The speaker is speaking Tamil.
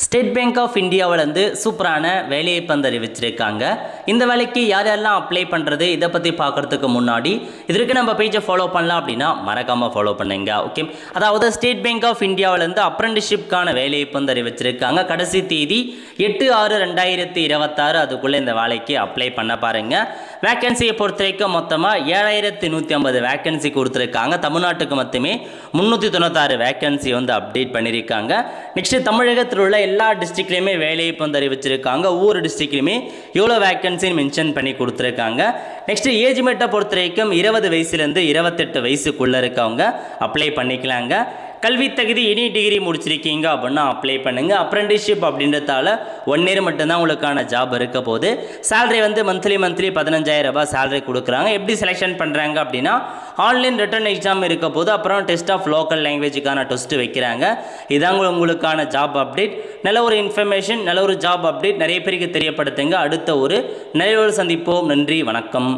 ஸ்டேட் பேங்க் ஆஃப் இந்தியாவிலேருந்து சூப்பரான வேலைவாய்ப்பு வந்து அறிவிச்சிருக்காங்க. இந்த வேலைக்கு யார் யாரெல்லாம் அப்ளை பண்ணுறது இதை பற்றி பார்க்குறதுக்கு முன்னாடி இதற்கு நம்ம பேஜை ஃபாலோ பண்ணலாம் அப்படின்னா மறக்காமல் ஃபாலோ பண்ணுங்க. ஓகே, அதாவது ஸ்டேட் பேங்க் ஆஃப் இந்தியாவிலேருந்து அப்ரெண்டிஸ்ஷிப்கான வேலைவாய்ப்பு வந்து அறிவிச்சிருக்காங்க. கடைசி தேதி 8/6/2026. அதுக்குள்ளே இந்த வேலைக்கு அப்ளை பண்ண பாருங்கள். வேக்கன்சியை பொறுத்த வரைக்கும் மொத்தமாக 7150 வேக்கன்சி கொடுத்துருக்காங்க. தமிழ்நாட்டுக்கு மட்டுமே 396 வேக்கன்சி வந்து அப்டேட் பண்ணியிருக்காங்க. நெக்ஸ்ட்டு தமிழகத்தில் உள்ள எல்லா டிஸ்ட்ரிக்ட்லையுமே வேலைவாய்ப்பு வந்து அறிவிச்சிருக்காங்க. ஒவ்வொரு டிஸ்ட்ரிக்ட்லையுமே எவ்வளோ வேக்கன்சின்னு மென்ஷன் பண்ணி கொடுத்துருக்காங்க. நெக்ஸ்ட்டு ஏஜ் மெட்டை பொறுத்த வரைக்கும் 20 வயசுலேருந்து 28 வயசுக்குள்ளே இருக்கவங்க அப்ளை பண்ணிக்கலாங்க. கல்வி தகுதி எனி டிகிரி முடிச்சிருக்கீங்க அப்படின்னா அப்ளை பண்ணுங்கள். அப்ரெண்டிஸ்ஷிப் அப்படின்றதால 1 இயர் மட்டும்தான் உங்களுக்கான ஜாப் இருக்க போது. சேலரி வந்து மந்த்லி 15,000 ரூபாய் சேலரி கொடுக்குறாங்க. எப்படி செலெக்ஷன் பண்ணுறாங்க அப்படின்னா ஆன்லைன் ரிட்டன் எக்ஸாம் இருக்க போது, அப்புறம் டெஸ்ட் ஆஃப் லோக்கல் லாங்குவேஜுக்கான டெஸ்ட் வைக்கிறாங்க. இதாங்க உங்களுக்கான ஜாப் அப்டேட். நல்ல ஒரு இன்ஃபர்மேஷன், நல்ல ஒரு ஜாப் அப்டேட் நிறைய பேருக்கு தெரியப்படுத்துங்க. அடுத்த ஒரு நல்ல ஒரு சந்திப்போம். நன்றி, வணக்கம்.